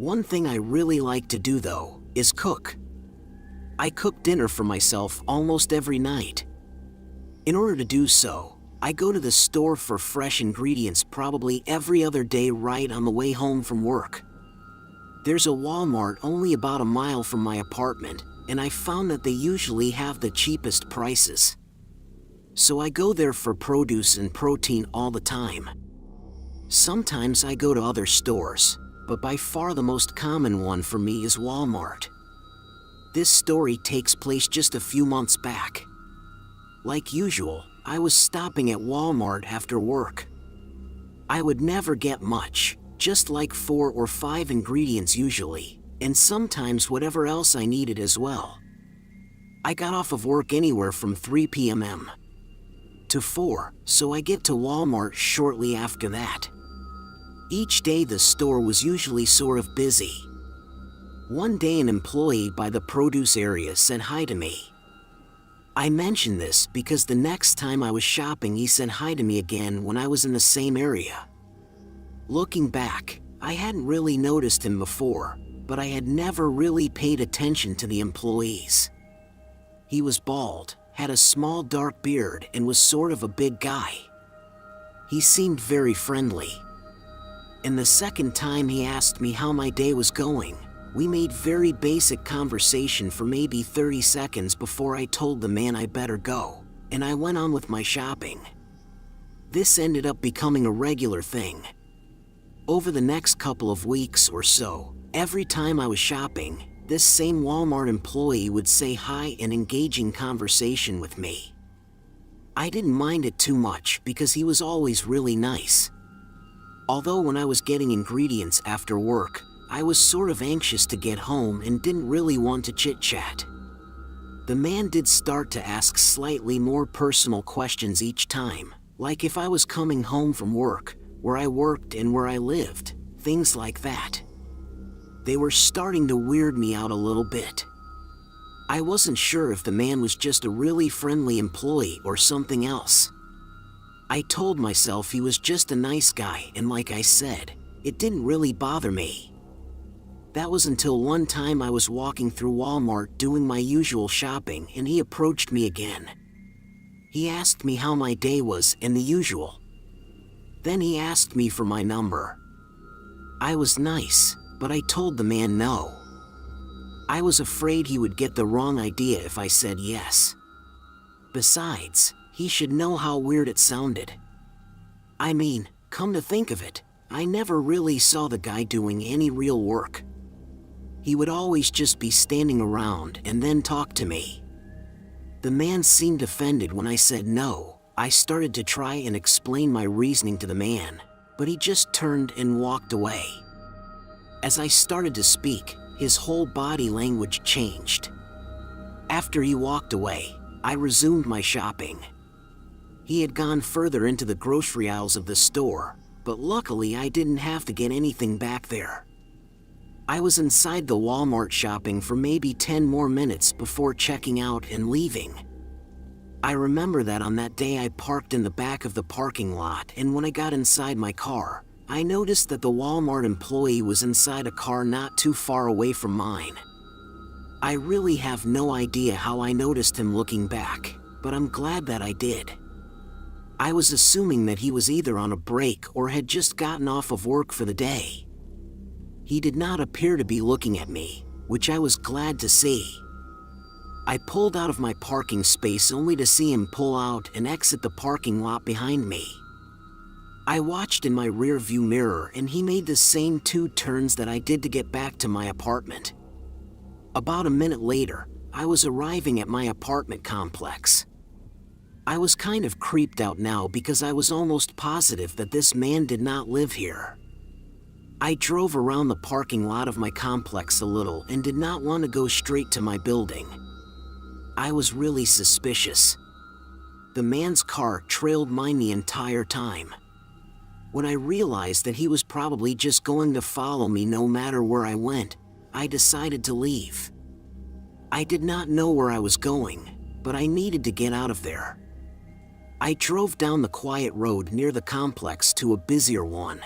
One thing I really like to do though, is cook. I cook dinner for myself almost every night. In order to do so, I go to the store for fresh ingredients probably every other day right on the way home from work. There's a Walmart only about a mile from my apartment, and I found that they usually have the cheapest prices. So I go there for produce and protein all the time. Sometimes I go to other stores, but by far the most common one for me is Walmart. This story takes place just a few months back. Like usual, I was stopping at Walmart after work. I would never get much, just like 4 or 5 ingredients usually, and sometimes whatever else I needed as well. I got off of work anywhere from 3 p.m. to 4, so I get to Walmart shortly after that. Each day the store was usually sort of busy. One day an employee by the produce area said hi to me. I mentioned this because the next time I was shopping he said hi to me again when I was in the same area. Looking back, I hadn't really noticed him before, but I had never really paid attention to the employees. He was bald, had a small dark beard, and was sort of a big guy. He seemed very friendly. And the second time he asked me how my day was going, we made very basic conversation for maybe 30 seconds before I told the man I better go, and I went on with my shopping. This ended up becoming a regular thing. Over the next couple of weeks or so, every time I was shopping, this same Walmart employee would say hi and engage in conversation with me. I didn't mind it too much because he was always really nice. Although when I was getting ingredients after work, I was sort of anxious to get home and didn't really want to chit-chat. The man did start to ask slightly more personal questions each time, like if I was coming home from work, where I worked and where I lived, things like that. They were starting to weird me out a little bit. I wasn't sure if the man was just a really friendly employee or something else. I told myself he was just a nice guy, and like I said, it didn't really bother me. That was until one time I was walking through Walmart doing my usual shopping and he approached me again. He asked me how my day was and the usual. Then he asked me for my number. I was nice, but I told the man no. I was afraid he would get the wrong idea if I said yes. Besides, he should know how weird it sounded. I mean, come to think of it, I never really saw the guy doing any real work. He would always just be standing around and then talk to me. The man seemed offended when I said no. I started to try and explain my reasoning to the man, but he just turned and walked away. As I started to speak, his whole body language changed. After he walked away, I resumed my shopping. He had gone further into the grocery aisles of the store, but luckily I didn't have to get anything back there. I was inside the Walmart shopping for maybe 10 more minutes before checking out and leaving. I remember that on that day I parked in the back of the parking lot, and when I got inside my car, I noticed that the Walmart employee was inside a car not too far away from mine. I really have no idea how I noticed him looking back, but I'm glad that I did. I was assuming that he was either on a break or had just gotten off of work for the day. He did not appear to be looking at me, which I was glad to see. I pulled out of my parking space only to see him pull out and exit the parking lot behind me. I watched in my rear view mirror and he made the same 2 turns that I did to get back to my apartment. About a minute later, I was arriving at my apartment complex. I was kind of creeped out now because I was almost positive that this man did not live here. I drove around the parking lot of my complex a little and did not want to go straight to my building. I was really suspicious. The man's car trailed mine the entire time. When I realized that he was probably just going to follow me no matter where I went, I decided to leave. I did not know where I was going, but I needed to get out of there. I drove down the quiet road near the complex to a busier one.